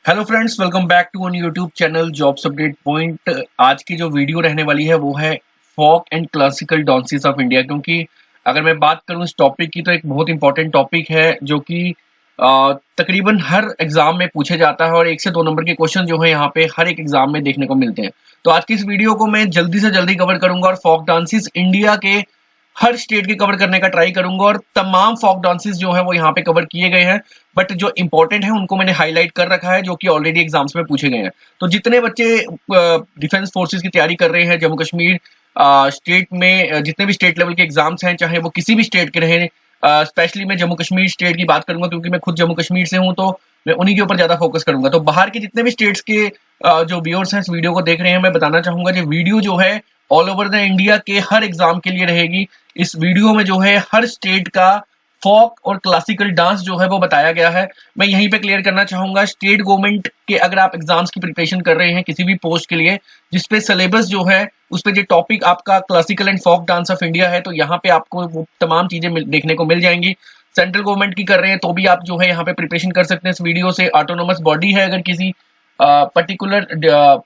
Hello friends, welcome back to on YouTube channel jobs update point. आज की जो video रहने वाली है वो है folk and classical dances of India. क्योंकि अगर मैं बात करूं इस टॉपिक की तो एक बहुत इंपॉर्टेंट टॉपिक है जो कि तकरीबन हर एग्जाम में पूछे जाता है और 1 से 2 नंबर के क्वेश्चन जो है यहाँ पे हर एक एग्जाम में देखने को मिलते हैं। तो आज की इस वीडियो को मैं जल्दी से जल्दी कवर करूंगा और फोक डांसेस इंडिया के हर स्टेट के कवर करने का ट्राई करूंगा और तमाम फोक डांसेस जो है वो यहाँ पे कवर किए गए हैं। बट जो इंपॉर्टेंट है उनको मैंने हाईलाइट कर रखा है जो कि ऑलरेडी एग्जाम्स में पूछे गए हैं। तो जितने बच्चे डिफेंस फोर्सेस की तैयारी कर रहे हैं जम्मू कश्मीर स्टेट में, जितने भी स्टेट लेवल के एग्जाम्स हैं चाहे वो किसी भी स्टेट के रहे, स्पेशली मैं जम्मू कश्मीर स्टेट की बात करूंगा क्योंकि मैं खुद जम्मू कश्मीर से हूं, तो मैं उन्हीं के ऊपर ज्यादा फोकस करूंगा। तो बाहर के जितने भी स्टेट्स के जो व्यूअर्स हैं इस वीडियो को देख रहे हैं, मैं बताना चाहूंगा जो वीडियो जो है ऑल ओवर द इंडिया के हर एग्जाम के लिए रहेगी। इस वीडियो में जो है हर स्टेट का फोक और क्लासिकल डांस जो है वो बताया गया है। मैं यहीं पे क्लियर करना चाहूंगा, स्टेट गवर्नमेंट के अगर आप एग्जाम्स की प्रिपरेशन कर रहे हैं किसी भी पोस्ट के लिए जिसपे सिलेबस जो है उस पे जो टॉपिक आपका classical and folk dance of India है, तो यहाँ पे आपको वो तमाम चीजें देखने को मिल जाएंगी। सेंट्रल गवर्नमेंट की कर रहे हैं तो भी आप जो है यहाँ पे प्रिपरेशन कर सकते हैं इस वीडियो से। ऑटोनोमस बॉडी है अगर किसी पर्टिकुलर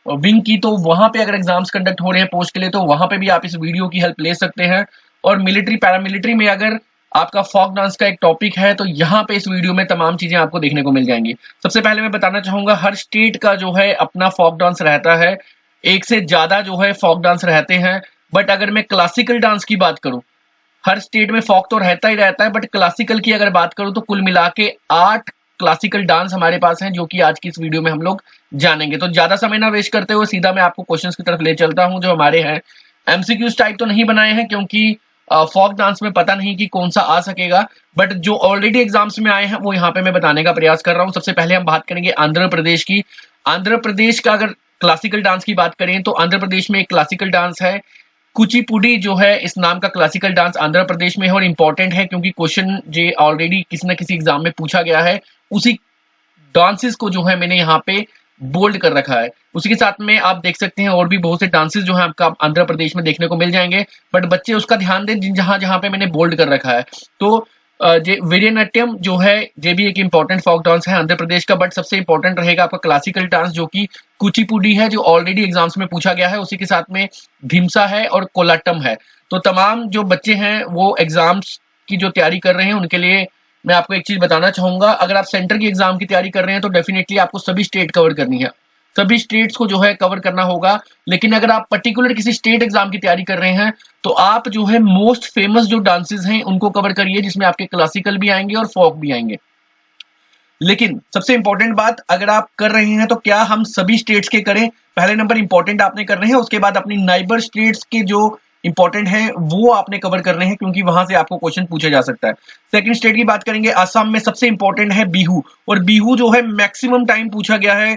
विंग की, तो वहां पे अगर एग्जाम्स कंडक्ट हो रहे हैं पोस्ट के लिए तो वहां पे भी आप इस वीडियो की हेल्प ले सकते हैं। और मिलिट्री पैरामिलिट्री में अगर आपका फोक डांस का एक टॉपिक है तो यहाँ पे इस वीडियो में तमाम चीजें आपको देखने को मिल जाएंगी। सबसे पहले मैं बताना चाहूंगा हर स्टेट का जो है अपना फोक डांस रहता है, 1 से ज्यादा जो है फोक डांस रहते हैं। बट अगर मैं क्लासिकल डांस की बात करूं, हर स्टेट में फोक तो रहता ही रहता है, बट क्लासिकल की अगर बात करूं तो कुल मिला के 8 क्लासिकल डांस हमारे पास हैं जो कि आज की इस वीडियो में हम लोग जानेंगे। तो ज्यादा समय ना वेस्ट करते हुए सीधा मैं आपको क्वेश्चंस की तरफ ले चलता हूं जो हमारे हैं। एमसीक्यूज टाइप तो नहीं बनाए हैं क्योंकि फोक डांस में पता नहीं कि कौन सा आ सकेगा, बट जो ऑलरेडी एग्जाम्स में आए हैं वो यहाँ पे मैं बताने का प्रयास कर रहा हूँ। सबसे पहले हम बात करेंगे आंध्र प्रदेश की। आंध्र प्रदेश का अगर क्लासिकल डांस की बात करें तो आंध्र प्रदेश में एक क्लासिकल डांस है कुचिपुडी, जो है इस नाम का क्लासिकल डांस आंध्र प्रदेश में है और इंपॉर्टेंट है क्योंकि क्वेश्चन जो ऑलरेडी किसी न किसी एग्जाम में पूछा गया है उसी डांसेस को जो है मैंने यहाँ पे बोल्ड कर रखा है। उसी के साथ में आप देख सकते हैं और भी बहुत से डांसेस जो है आपका आंध्र प्रदेश में देखने को मिल जाएंगे, बट बच्चे उसका ध्यान दें जहां जहां पे मैंने बोल्ड कर रखा है। तो वीरनाट्यम जो है ये भी एक इंपॉर्टेंट फोक डांस है आंध्र प्रदेश का, बट सबसे इंपॉर्टेंट रहेगा आपका क्लासिकल डांस जो कि कुचिपुडी है जो ऑलरेडी एग्जाम्स में पूछा गया है। उसी के साथ में ढिमसा है और कोलाटम है। तो तमाम जो बच्चे हैं वो एग्जाम्स की जो तैयारी कर रहे हैं उनके लिए मैं आपको एक चीज बताना चाहूंगा, अगर आप सेंटर की एग्जाम की तैयारी कर रहे हैं तो डेफिनेटली आपको सभी स्टेट कवर करनी है, सभी स्टेट्स को जो है कवर करना होगा। लेकिन अगर आप पर्टिकुलर किसी स्टेट एग्जाम की तैयारी कर रहे हैं तो आप जो है मोस्ट फेमस जो डांसेस हैं उनको कवर करिए जिसमें आपके क्लासिकल भी आएंगे और फोक भी आएंगे। लेकिन सबसे इंपॉर्टेंट बात, अगर आप कर रहे हैं तो क्या हम सभी स्टेट्स के करें, पहले नंबर इंपॉर्टेंट आपने करने हैं, उसके बाद अपनी नाइबर स्टेट्स के जो इंपॉर्टेंट है वो आपने कवर करने हैं क्योंकि वहां से आपको क्वेश्चन पूछा जा सकता है। सेकंड स्टेट की बात करेंगे, असम में सबसे इंपॉर्टेंट है बिहू, और बिहू जो है मैक्सिमम टाइम पूछा गया है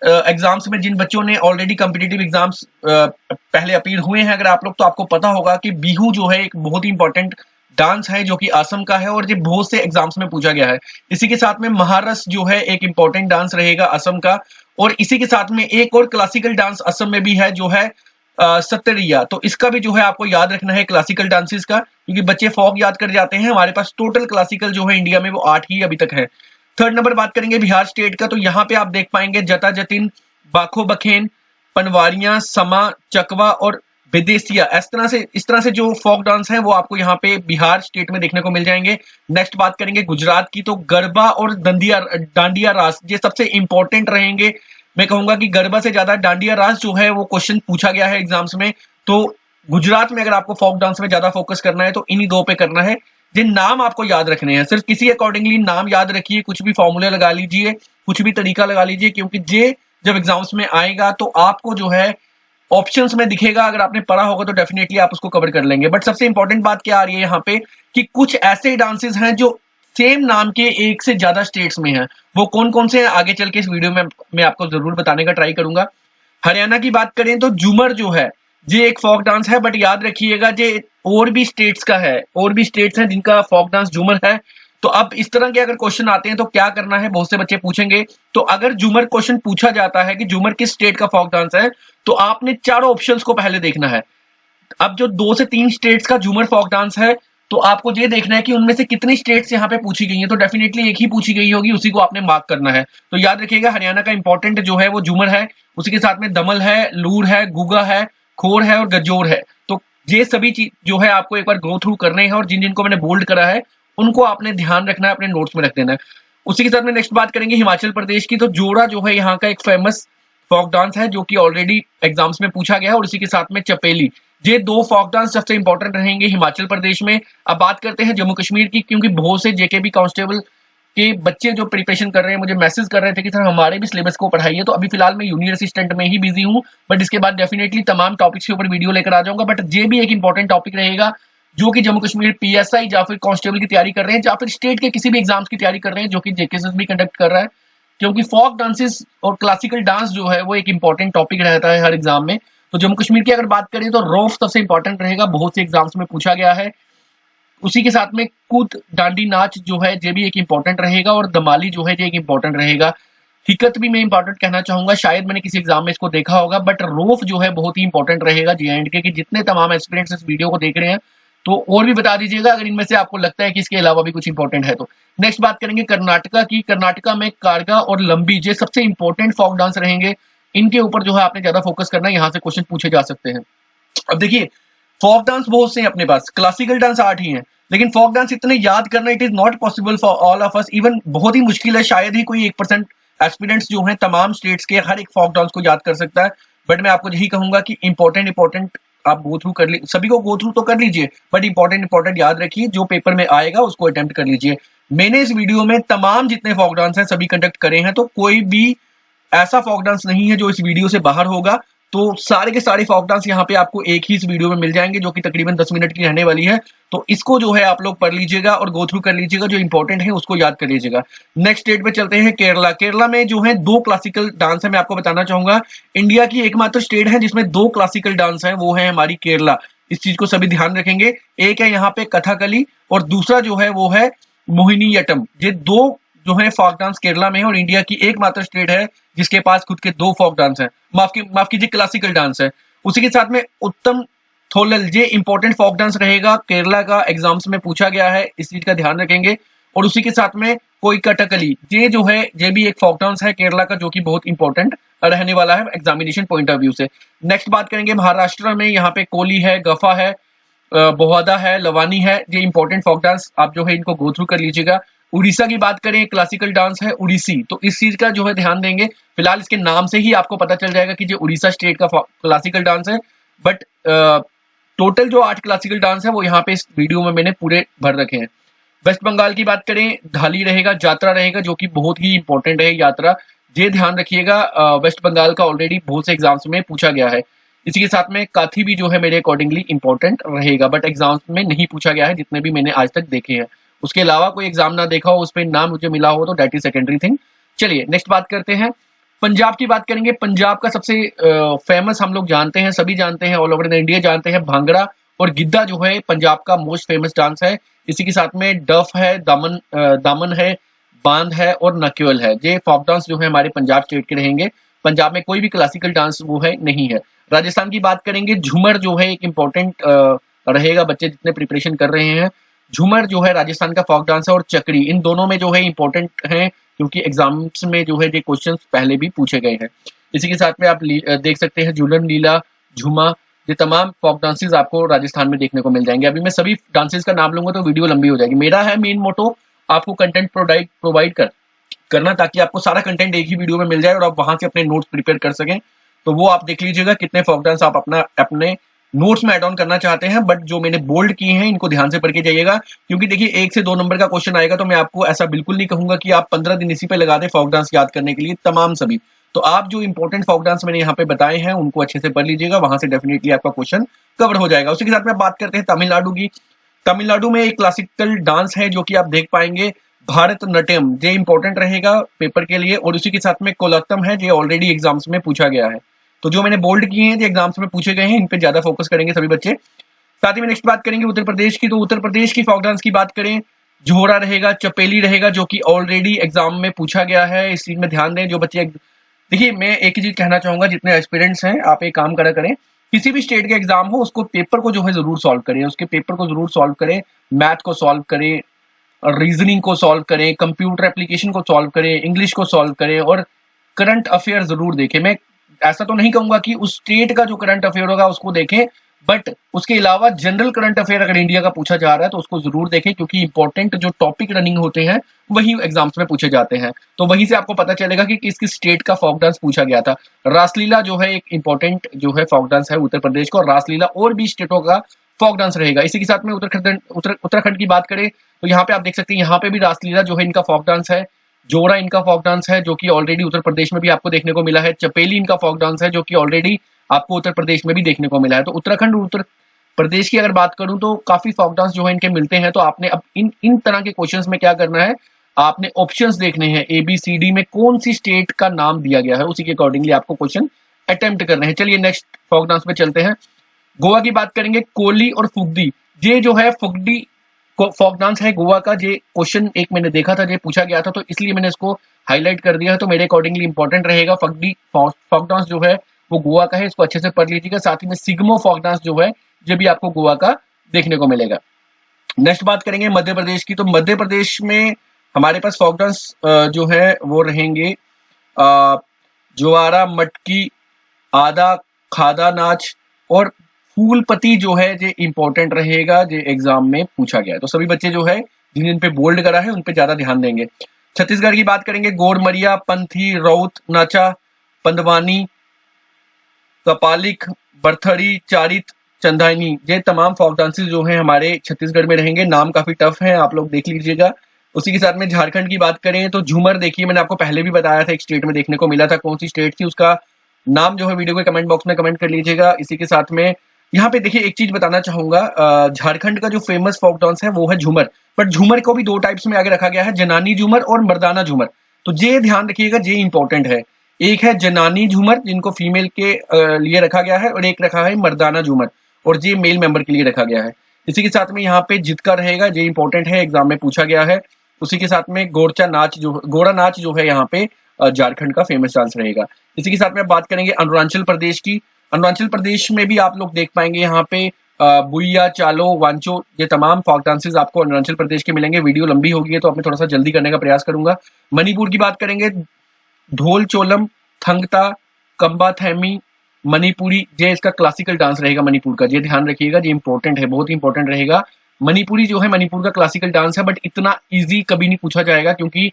एग्जाम्स में। जिन बच्चों ने ऑलरेडी कॉम्पिटिटिव एग्जाम्स पहले अपीयर हुए हैं अगर आप लोग, तो आपको पता होगा कि बिहू जो है एक बहुत ही इंपॉर्टेंट डांस है जो कि असम का है और ये बहुत से एग्जाम्स में पूछा गया है। इसी के साथ में महारस जो है एक इंपॉर्टेंट डांस रहेगा असम का, और इसी के साथ में एक और क्लासिकल डांस असम में भी है जो है सत्तरिया। तो इसका भी जो है आपको याद रखना है क्लासिकल डांसेस का, क्योंकि बच्चे फोक याद कर जाते हैं, हमारे पास टोटल क्लासिकल जो है इंडिया में वो 8 ही अभी तक है। थर्ड नंबर बात करेंगे बिहार स्टेट का, तो यहाँ पे आप देख पाएंगे जता जतिन, बाखो बखेन, पनवारियां, समा, चकवा और विदेशिया। इस तरह से जो फोक डांस है वो आपको यहाँ पे बिहार स्टेट में देखने को मिल जाएंगे। नेक्स्ट बात करेंगे गुजरात की, तो गरबा और डांडिया रास ये सबसे इंपॉर्टेंट रहेंगे। मैं कहूंगा कि गरबा से ज्यादा डांडिया रास जो है वो क्वेश्चन पूछा गया है एग्जाम्स में। तो गुजरात में अगर आपको फोक डांस में ज्यादा फोकस करना है तो इन्हीं 2 पे करना है। जिन नाम आपको याद रखने हैं सिर्फ किसी अकॉर्डिंगली नाम याद रखिए, कुछ भी फॉर्मूले लगा लीजिए, कुछ भी तरीका लगा लीजिए, क्योंकि ये जब एग्जाम्स में आएगा तो आपको जो है ऑप्शंस में दिखेगा, अगर आपने पढ़ा होगा तो डेफिनेटली आप उसको कवर कर लेंगे। बट सबसे इंपॉर्टेंट बात क्या आ रही है यहाँ पे कि कुछ ऐसे डांसेस हैं जो सेम नाम के 1 से ज्यादा स्टेट्स में हैं। वो कौन कौन से हैं आगे चल के इस वीडियो में मैं आपको जरूर बताने का ट्राई करूंगा। हरियाणा की बात करें तो झूमर जो है ये एक फोक डांस है, बट याद रखिएगा ये और भी स्टेट्स का है, और भी स्टेट्स हैं जिनका फोक डांस झूमर है। तो अब इस तरह के अगर क्वेश्चन आते हैं तो क्या करना है, बहुत से बच्चे पूछेंगे। तो अगर झूमर क्वेश्चन पूछा जाता है कि झूमर किस स्टेट का फोक डांस है, तो आपने चारों ऑप्शंस को पहले देखना है। अब जो 2 से 3 स्टेट्स का झूमर फोक डांस है तो आपको ये देखना है कि उनमें से कितनी स्टेट्स यहाँ पे पूछी गई हैं। तो डेफिनेटली एक ही पूछी गई होगी, उसी को आपने मार्क करना है। तो याद रखिएगा हरियाणा का इंपॉर्टेंट जो है वो झूमर है, उसी के साथ में दमन है, लूर है, गुगा है, खोर है और गजोर है। तो ये सभी चीज जो है आपको एक बार गो थ्रू करने हैं, और जिन जिनको मैंने बोल्ड करा है उनको आपने ध्यान रखना है, अपने नोट्स में रख देना है। उसी के साथ में नेक्स्ट बात करेंगे हिमाचल प्रदेश की। तो जोड़ा जो है यहाँ का एक फेमस फोक डांस है जो कि ऑलरेडी एग्जाम्स में पूछा गया है, और उसी के साथ में चपेली। ये दो फोक डांस सबसे इंपॉर्टेंट रहेंगे हिमाचल प्रदेश में। अब बात करते हैं जम्मू कश्मीर की, क्योंकि बहुत से जेकेबी कांस्टेबल के बच्चे जो प्रिपरेशन कर रहे हैं मुझे मैसेज कर रहे थे कि सर हमारे भी सिलेबस को पढ़ाइए। तो अभी फिलहाल मैं जूनियर असिस्टेंट में ही बिजी हूँ, बट इसके बाद डेफिनेटली तमाम टॉपिक्स के ऊपर वीडियो लेकर आ जाऊंगा। बट ये भी एक इंपॉर्टेंट टॉपिक रहेगा जो कि जम्मू कश्मीर पीएसआई या फिर कांस्टेबल की तैयारी कर रहे हैं, या फिर स्टेट के किसी भी एग्जाम्स की तैयारी कर रहे हैं, जो कि जेकेएसएस भी कंडक्ट कर रहा है। क्योंकि फोक डांसेस और क्लासिकल डांस जो है वो एक इंपॉर्टेंट टॉपिक रहता है हर एग्जाम में। तो जम्मू कश्मीर की अगर बात करें तो रोफ सबसे इंपॉर्टेंट रहेगा, बहुत से एग्जाम्स में पूछा गया है। उसी के साथ में कूद डांडी नाच जो है ये भी एक इंपॉर्टेंट रहेगा, और दमाली जो है ये एक इंपॉर्टेंट रहेगा। हिकत भी मैं इंपॉर्टेंट कहना चाहूंगा, शायद मैंने किसी एग्जाम में इसको देखा होगा, बट रोफ जो है बहुत ही इंपॉर्टेंट रहेगा जेएंडके के। जितने तमाम एस्पिरेंट्स इस वीडियो को देख रहे हैं तो और भी बता दीजिएगा अगर इनमें से आपको लगता है कि इसके अलावा भी कुछ इंपॉर्टेंट है तो। नेक्स्ट बात करेंगे कर्नाटका की। कर्नाटका में कारगा और लंबी ये सबसे इंपॉर्टेंट फोक डांस रहेंगे। इनके ऊपर जो है आपने ज्यादा फोकस करना है, यहाँ से क्वेश्चन पूछे जा सकते हैं। अब देखिए फोक डांस बहुत से हैं अपने पास, क्लासिकल डांस 8 ही हैं, लेकिन फोक डांस इतने याद करना it is not possible for all of us. Even बहुत ही मुश्किल है, शायद ही कोई 1% एस्पिरेंट्स जो हैं तमाम स्टेट्स के हर एक फोक डांस को याद कर सकता है। बट मैं आपको यही कहूंगा कि इंपॉर्टेंट आप गो थ्रू कर लीजिए, सभी को गो थ्रू तो कर लीजिए, बट इंपॉर्टेंट याद रखिए, जो पेपर में आएगा उसको अटेम्प्ट कर लीजिए। मैंने इस वीडियो में तमाम जितने फोक डांस हैं सभी कंडक्ट करे हैं, तो कोई भी ऐसा फोक डांस नहीं है जो इस वीडियो से बाहर होगा। तो सारे के सारे फोक डांस यहाँ पे आपको एक ही इस वीडियो में मिल जाएंगे, जो कि तकरीबन 10 मिनट की रहने वाली है। तो इसको जो है आप लोग पढ़ लीजिएगा और गो थ्रू कर लीजिएगा, जो इंपॉर्टेंट है उसको याद कर लीजिएगा। नेक्स्ट स्टेट पे चलते हैं केरला। केरला में जो है 2 क्लासिकल डांस है, मैं आपको बताना चाहूंगा इंडिया की एकमात्र स्टेट है जिसमें 2 क्लासिकल डांस है, वो है हमारी केरला। इस चीज को सभी ध्यान रखेंगे। एक है यहाँ पे कथकली और दूसरा जो है वो है मोहिनीअट्टम। ये 2 जो है फोक डांस केरला में है, और इंडिया की एकमात्र स्टेट है जिसके पास खुद के 2 फोक डांस है, माफ कीजिए क्लासिकल डांस है। उसी के साथ में उत्तम थोलल, ये इंपॉर्टेंट फोक डांस रहेगा, केरला का एग्जाम्स में पूछा गया है, इस चीज का ध्यान रखेंगे। और उसी के साथ में कोई कटकली, ये जो है ये भी एक फोक डांस है केरला का, जो कि बहुत इंपॉर्टेंट रहने वाला है एग्जामिनेशन पॉइंट ऑफ व्यू से। नेक्स्ट बात करेंगे महाराष्ट्र में, यहाँ पे कोली है, गफा है, बोहादा है, लवानी है, ये इंपॉर्टेंट फोक डांस आप जो है इनको गो थ्रू कर लीजिएगा। उड़ीसा की बात करें, क्लासिकल डांस है उड़ीसी, तो इस चीज का जो है ध्यान देंगे। फिलहाल इसके नाम से ही आपको पता चल जाएगा कि ये उड़ीसा स्टेट का क्लासिकल डांस है, बट टोटल जो 8 क्लासिकल डांस है वो यहाँ पे इस वीडियो में मैंने पूरे भर रखे हैं। वेस्ट बंगाल की बात करें, धाली रहेगा, यात्रा रहेगा, जो कि बहुत ही इंपॉर्टेंट है यात्रा, ये ध्यान रखिएगा। वेस्ट बंगाल का ऑलरेडी बहुत से एग्जाम्स में पूछा गया है। इसी के साथ में काथी भी जो है मेरे अकॉर्डिंगली इंपॉर्टेंट रहेगा, बट एग्जाम्स में नहीं पूछा गया है जितने भी मैंने आज तक देखे हैं। उसके अलावा कोई एग्जाम ना देखा हो, उस पर नाम मुझे मिला हो, तो डेट इज सेकेंडरी थिंग। चलिए नेक्स्ट बात करते हैं, पंजाब की बात करेंगे। पंजाब का सबसे फेमस हम लोग जानते हैं, सभी जानते हैं, ऑल ओवर इंडिया जानते हैं, भांगड़ा और गिद्धा जो है पंजाब का मोस्ट फेमस डांस है। इसी के साथ में डफ है, दामन है, बांध है और नक्यूल है। ये फोक डांस जो है हमारे पंजाब स्टेट के रहेंगे। पंजाब में कोई भी क्लासिकल डांस वो है नहीं है। राजस्थान की बात करेंगे, झूमर जो है एक इंपॉर्टेंट रहेगा, बच्चे जितने प्रिपरेशन कर रहे हैं। झूमर जो है राजस्थान का फोक डांस है, और चक्री, इन दोनों में जो है इंपॉर्टेंट है, क्योंकि एग्जाम्स में जो है ये क्वेश्चंस पहले भी पूछे गए हैं। इसी के साथ में आप देख सकते हैं झूलन, लीला, झूमा, ये तमाम फोक डांसेस आपको राजस्थान में देखने को मिल जाएंगे। अभी मैं सभी डांसेस का नाम लूंगा तो वीडियो लंबी हो जाएगी। मेरा है मेन मोटो आपको कंटेंट प्रोवाइड करना, ताकि आपको सारा कंटेंट एक ही वीडियो में मिल जाए और आप वहां से अपने नोट्स प्रिपेयर कर सकें। तो वो आप देख लीजिएगा कितने फोक डांस आप अपने नोट्स में ऐड ऑन करना चाहते हैं, बट जो मैंने बोल्ड किए हैं इनको ध्यान से पढ़ के जाइएगा, क्योंकि देखिए 1 से 2 नंबर का क्वेश्चन आएगा, तो मैं आपको ऐसा बिल्कुल नहीं कहूंगा कि आप 15 दिन इसी पे लगा दें फोक डांस याद करने के लिए तमाम सभी। तो आप जो इंपॉर्टेंट फोक डांस मैंने यहाँ पे बताए हैं उनको अच्छे से पढ़ लीजिएगा, वहां से डेफिनेटली आपका क्वेश्चन कवर हो जाएगा। उसी के साथ में बात करते हैं तमिलनाडु की। तमिलनाडु में एक क्लासिकल डांस है जो कि आप देख पाएंगे, भारतनाट्यम, ये इंपॉर्टेंट रहेगा पेपर के लिए। और उसी के साथ में कोलत्तम है, ये ऑलरेडी एग्जाम्स में पूछा गया है। तो जो मैंने बोल्ड किए हैं, जो एग्जाम्स में पूछे गए हैं, इन पे ज्यादा फोकस करेंगे सभी बच्चे। साथ ही में नेक्स्ट बात करेंगे उत्तर प्रदेश की। तो उत्तर प्रदेश की फोक डांस की बात करें, झोरा रहेगा, चपेली रहेगा, जो कि ऑलरेडी एग्जाम में पूछा गया है। इस चीज में ध्यान दें जो बच्चे। देखिए मैं एक ही चीज कहना चाहूंगा, जितने एस्पिरेंट्स हैं आप एक काम करा करें, किसी भी स्टेट का एग्जाम हो उसको पेपर को जो है जरूर सॉल्व करें, उसके पेपर को जरूर सॉल्व करें, मैथ को सॉल्व करें, रीजनिंग को सॉल्व करें, कंप्यूटर एप्लीकेशन को सॉल्व करें, इंग्लिश को सॉल्व करें और करंट अफेयर जरूर देखें। मैं ऐसा तो नहीं कहूंगा कि उस स्टेट का जो करंट अफेयर होगा उसको देखें, बट उसके अलावा जनरल करंट अफेयर अगर इंडिया का पूछा जा रहा है तो उसको जरूर देखें, क्योंकि इंपॉर्टेंट जो टॉपिक रनिंग होते हैं वही एग्जाम्स में पूछे जाते हैं। तो वहीं से आपको पता चलेगा कि किस किस स्टेट का फोक डांस पूछा गया था। रासलीला जो है एक इंपॉर्टेंट जो है फोक डांस है उत्तर प्रदेश का, और रासलीला और भी स्टेटों का फोक डांस रहेगा। इसी के साथ में उत्तराखंड की बात करें तो यहाँ पे आप देख सकते हैं, यहाँ पे भी रासलीला जो है इनका फोक डांस है। जोड़ा इनका फोक डांस है जो कि ऑलरेडी उत्तर प्रदेश में भी आपको देखने को मिला है। चपेली इनका फोक डांस है जो कि ऑलरेडी आपको उत्तर प्रदेश में भी देखने को मिला है। तो उत्तराखंड और उत्तर प्रदेश की अगर बात करूं तो काफी फोक डांस जो है इनके मिलते हैं। तो आपने अब इन तरह के क्वेश्चंस में क्या करना है, आपने ऑप्शंस देखने हैं, ए बी सी डी में कौन सी स्टेट का नाम दिया गया है उसी के अकॉर्डिंगली आपको क्वेश्चन अटेम्प्ट करने हैं। चलिए नेक्स्ट फोक डांस पे चलते हैं। गोवा की बात करेंगे, कोली और फुगडी। ये जो है फुगडी फोक डांस है गोवा का। ये क्वेश्चन एक मैंने देखा था, ये पूछा गया था, तो इसलिए मैंने इसको हाईलाइट कर दिया है। तो मेरे अकॉर्डिंगली इंपॉर्टेंट रहेगा। फुगडी फोक डांस जो है वो गोवा का है, इसको अच्छे से पढ़ लीजिएगा। साथ ही में सिग्मो फोक डांस जो है ये भी आपको गोवा का देखने को मिलेगा। नेक्स्ट बात करेंगे मध्य प्रदेश की। तो मध्य प्रदेश में हमारे पास फोक डांस जो है वो रहेंगे ज्वारा, मटकी, आधा, खादा नाच और फूलपति जो है ये इंपॉर्टेंट रहेगा, ये एग्जाम में पूछा गया है। तो सभी बच्चे जो है जिन पे बोल्ड करा है उन पे ज्यादा ध्यान देंगे। छत्तीसगढ़ की बात करेंगे, गोरमरिया, पंथी, राउत नाचा, पंदवानी, कपालिक, बरथड़ी, चारित, चंदानी, ये तमाम फोक डांसेस जो हैं हमारे छत्तीसगढ़ में रहेंगे। नाम काफी टफ है, आप लोग देख लीजिएगा। उसी के साथ में झारखंड की बात करें तो झूमर, देखिए मैंने आपको पहले भी बताया था एक स्टेट में देखने को मिला था, कौन सी स्टेट थी उसका नाम जो है वीडियो के कमेंट बॉक्स में कमेंट कर लीजिएगा। इसी के साथ में यहाँ पे देखिए एक चीज बताना चाहूंगा, झारखंड का जो फेमस फोक डांस है वो है झूमर, बट झूमर को भी दो टाइप्स में आगे रखा गया है, जनानी झूमर और मर्दाना झूमर। तो ये ध्यान रखिएगा, ये इंपॉर्टेंट है। एक है जनानी झूमर जिनको फीमेल के लिए रखा गया है, और एक रखा है मर्दाना झूमर और ये मेल मेंबर के लिए रखा गया है। इसी के साथ में यहाँ पे जितका रहेगा, ये इंपॉर्टेंट है, एग्जाम में पूछा गया है। उसी के साथ में गोरा नाच जो है यहाँ पे झारखंड का फेमस डांस रहेगा। इसी के साथ में बात करेंगे अरुणाचल प्रदेश की। अरुणाचल प्रदेश में भी आप लोग देख पाएंगे यहाँ पे बुइया, चालो, वांचो, ये तमाम फोक डांसेस आपको अरुणाचल प्रदेश के मिलेंगे। वीडियो लंबी होगी तो मैं थोड़ा सा जल्दी करने का प्रयास करूंगा। मणिपुर की बात करेंगे, ढोल चोलम, थंगता, कंबा थैमी, मणिपुरी, ये इसका क्लासिकल डांस रहेगा मणिपुर का। ये ध्यान रखिएगा, ये इंपॉर्टेंट है, बहुत इंपॉर्टेंट रहेगा। मणिपुरी जो है मणिपुर का क्लासिकल डांस है, बट इतना इजी कभी नहीं पूछा जाएगा क्योंकि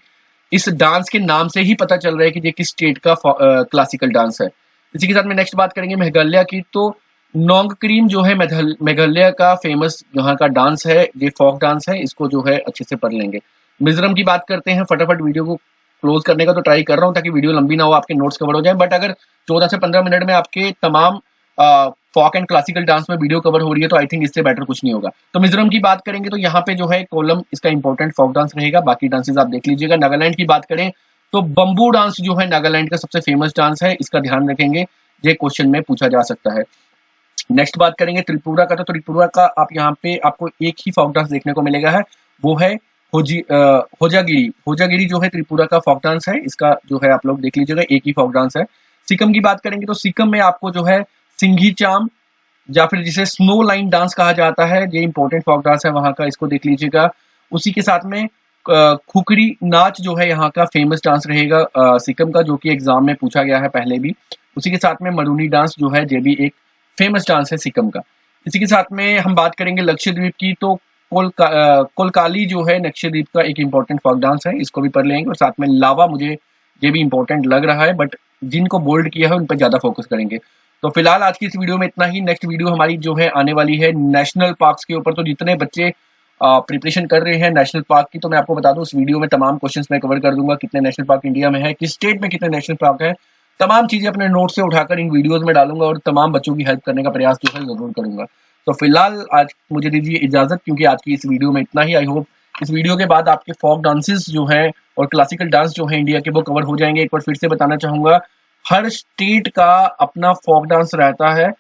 इस डांस के नाम से ही पता चल रहा है कि ये किस स्टेट का क्लासिकल डांस है। इसी के साथ में नेक्स्ट बात करेंगे मेघालय की। तो नोंगक्रीम जो है मेघालय का फेमस यहाँ का डांस है, ये फोक डांस है, इसको जो है अच्छे से पढ़ लेंगे। मिजोरम की बात करते हैं, फटाफट वीडियो को क्लोज करने का तो ट्राई कर रहा हूँ ताकि वीडियो लंबी ना हो, आपके नोट्स कवर हो जाए। बट अगर 14 से 15 मिनट में आपके तमाम फोक एंड क्लासिकल डांस में वीडियो कवर हो रही है तो आई थिंक इससे बेटर कुछ नहीं होगा। तो मिजोरम की बात करेंगे तो यहाँ पे जो है कोलम इसका इंपॉर्टेंट फोक डांस रहेगा, बाकी डांसेस आप देख लीजिएगा। नागालैंड की बात करें तो बम्बू डांस जो है नागालैंड का सबसे फेमस डांस है, इसका ध्यान रखेंगे, ये क्वेश्चन में पूछा जा सकता है। नेक्स्ट बात करेंगे त्रिपुरा का। तो त्रिपुरा का आप यहाँ पे आपको एक ही फोक डांस देखने को मिलेगा है, वो है होजागिरी। होजागिरी जो है त्रिपुरा का फोक डांस है, इसका जो है आप लोग देख लीजिएगा, एक ही फोक डांस है। सिक्किम की बात करेंगे तो सिक्किम में आपको जो है सिंघी चाम या फिर जिसे स्नो लाइन डांस कहा जाता है, ये इंपॉर्टेंट फोक डांस है वहां का, इसको देख लीजिएगा। उसी के साथ में खुखड़ी नाच जो है यहाँ का फेमस डांस रहेगा सिक्किम का, जो कि एग्जाम में पूछा गया है पहले भी। उसी के साथ में मरूनी डांस जो है ये भी एक फेमस डांस है सिक्किम का। इसी के साथ में हम बात करेंगे लक्षद्वीप की। तो कोलकाली जो है लक्षद्वीप का एक इंपॉर्टेंट फोक डांस है, इसको भी पढ़ लेंगे। और साथ में लावा, मुझे ये भी इंपॉर्टेंट लग रहा है, बट जिनको बोल्ड किया है उन पर ज्यादा फोकस करेंगे। तो फिलहाल आज की इस वीडियो में इतना ही। नेक्स्ट वीडियो हमारी जो है आने वाली है नेशनल पार्क्स के ऊपर। तो जितने बच्चे प्रिपरेशन कर रहे हैं नेशनल पार्क की, तो मैं आपको बता दूं उस वीडियो में तमाम क्वेश्चंस मैं कवर कर दूंगा, कितने नेशनल पार्क इंडिया में है, किस स्टेट में कितने नेशनल पार्क है, तमाम चीजें अपने नोट से उठाकर इन वीडियोस में डालूंगा और तमाम बच्चों की हेल्प करने का प्रयास जो है जरूर करूंगा। तो फिलहाल आज मुझे दीजिए इजाजत, क्योंकि आज की इस वीडियो में इतना ही। आई होप इस वीडियो के बाद आपके फोक डांसेस जो है और क्लासिकल डांस जो है इंडिया के, वो कवर हो जाएंगे। एक बार फिर से बताना चाहूंगा, हर स्टेट का अपना फोक डांस रहता है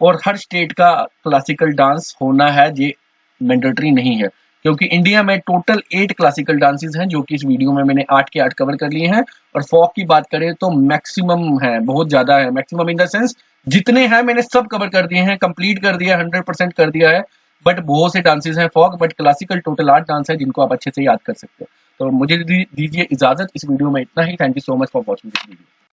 और हर स्टेट का क्लासिकल डांस होना है, ये मैंडेटरी नहीं है। क्योंकि इंडिया में टोटल 8 क्लासिकल डांसेस हैं, जो कि इस वीडियो में मैंने 8 के 8 कवर कर लिए हैं। और फोक की बात करें तो मैक्सिमम है, बहुत ज्यादा है, मैक्सिमम इन द सेंस जितने हैं मैंने सब कवर कर दिए हैं, कंप्लीट कर दिया, 100% कर दिया है। बट बहुत से डांसेस हैं फोक, बट क्लासिकल टोटल 8 डांस है जिनको आप अच्छे से याद कर सकते हो। तो मुझे दीजिए इजाजत, इस वीडियो में इतना ही। Thank you so much for watching this video.